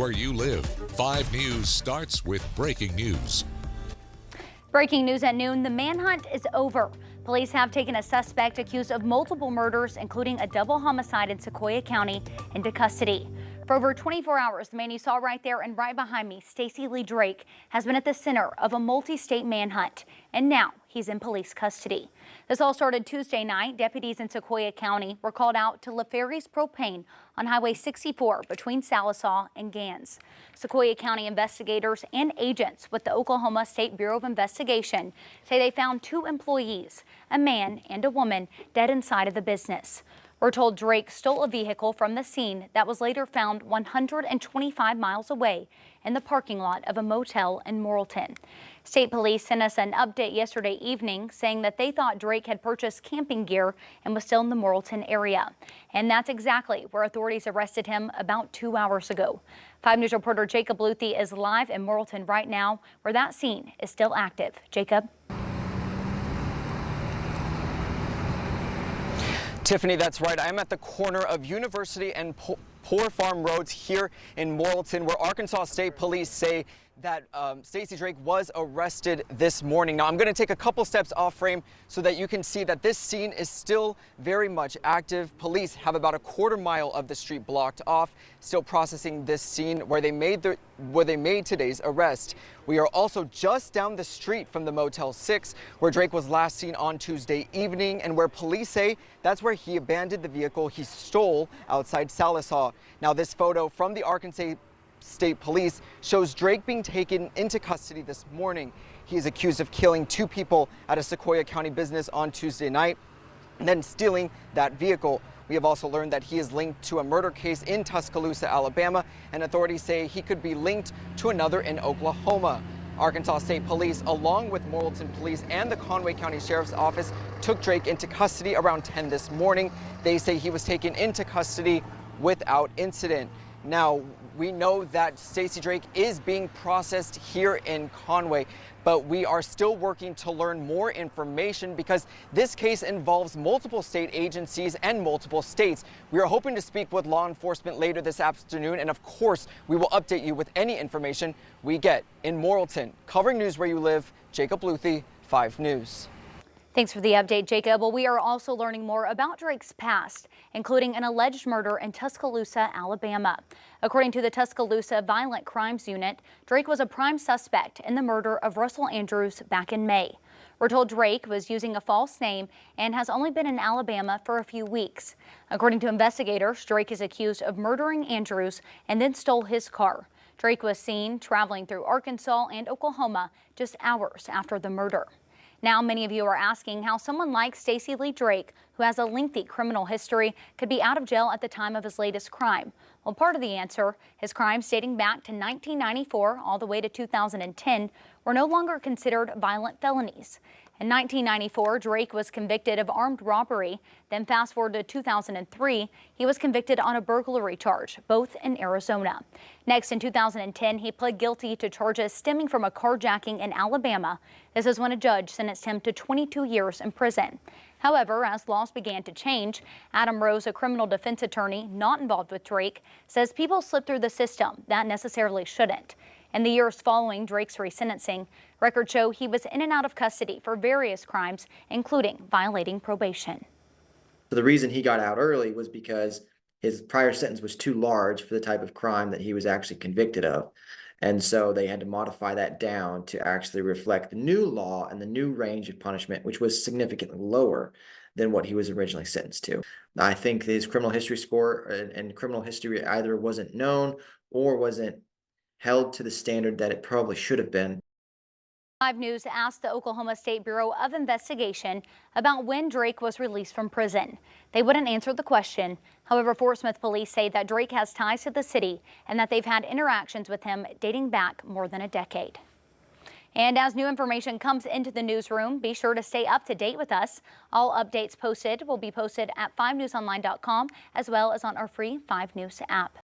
Where you live, 5 News starts with breaking news. Breaking news at noon, the manhunt is over. Police have taken a suspect accused of multiple murders, including a double homicide in Sequoyah County, into custody. For over 24 hours, the man you saw right there and right behind me, Stacy Lee Drake, has been at the center of a multi-state manhunt, and now he's in police custody. This all started Tuesday night. Deputies in Sequoyah County were called out to LaFerry's Propane on Highway 64 between Sallisaw and Gans. Sequoyah County investigators and agents with the Oklahoma State Bureau of Investigation say they found 2 employees, a man and a woman, dead inside of the business. We're told Drake stole a vehicle from the scene that was later found 125 miles away in the parking lot of a motel in Morrilton. State police sent us an update yesterday evening saying that they thought Drake had purchased camping gear and was still in the Morrilton area. And that's exactly where authorities arrested him about 2 hours ago. 5 News reporter Jacob Luthi is live in Morrilton right now, where that scene is still active. Jacob? Tiffany, that's right. I'm at the corner of University and Poor Farm Roads here in Morrilton, where Arkansas State Police say that Stacy Drake was arrested this morning. Now, I'm going to take a couple steps off frame so that you can see that this scene is still very much active. Police have about a quarter mile of the street blocked off, still processing this scene where they made today's arrest. We are also just down the street from the Motel 6, where Drake was last seen on Tuesday evening, and where police say that's where he abandoned the vehicle he stole outside Sallisaw. Now, this photo from the Arkansas State Police shows Drake being taken into custody this morning. He is accused of killing 2 people at a Sequoyah County business on Tuesday night and then stealing that vehicle. We have also learned that he is linked to a murder case in Tuscaloosa, Alabama, and authorities say he could be linked to another in Oklahoma. Arkansas State Police, along with Morrilton Police and the Conway County Sheriff's Office, took Drake into custody around 10 this morning. They say he was taken into custody without incident. Now, we know that Stacy Drake is being processed here in Conway, but we are still working to learn more information because this case involves multiple state agencies and multiple states. We are hoping to speak with law enforcement later this afternoon, and of course, we will update you with any information we get. In Morrilton, covering news where you live, Jacob Luthi, 5 News. Thanks for the update, Jacob. Well, we are also learning more about Drake's past, including an alleged murder in Tuscaloosa, Alabama. According to the Tuscaloosa Violent Crimes Unit, Drake was a prime suspect in the murder of Russell Andrews back in May. We're told Drake was using a false name and has only been in Alabama for a few weeks. According to investigators, Drake is accused of murdering Andrews and then stole his car. Drake was seen traveling through Arkansas and Oklahoma just hours after the murder. Now, many of you are asking how someone like Stacy Lee Drake, who has a lengthy criminal history, could be out of jail at the time of his latest crime. Well, part of the answer, his crimes dating back to 1994 all the way to 2010 were no longer considered violent felonies. In 1994, Drake was convicted of armed robbery. Then fast forward to 2003, he was convicted on a burglary charge, both in Arizona. Next, in 2010, he pled guilty to charges stemming from a carjacking in Alabama. This is when a judge sentenced him to 22 years in prison. However, as laws began to change, Adam Rose, a criminal defense attorney not involved with Drake, says people slip through the system that necessarily shouldn't. In the years following Drake's resentencing, records show he was in and out of custody for various crimes, including violating probation. The reason he got out early was because his prior sentence was too large for the type of crime that he was actually convicted of. And so they had to modify that down to actually reflect the new law and the new range of punishment, which was significantly lower than what he was originally sentenced to. I think his criminal history score and criminal history either wasn't known or wasn't held to the standard that it probably should have been. 5 News asked the Oklahoma State Bureau of Investigation about when Drake was released from prison. They wouldn't answer the question. However, Fort Smith police say that Drake has ties to the city and that they've had interactions with him dating back more than a decade. And as new information comes into the newsroom, be sure to stay up to date with us. All updates posted will be posted at 5newsonline.com as well as on our free 5 News app.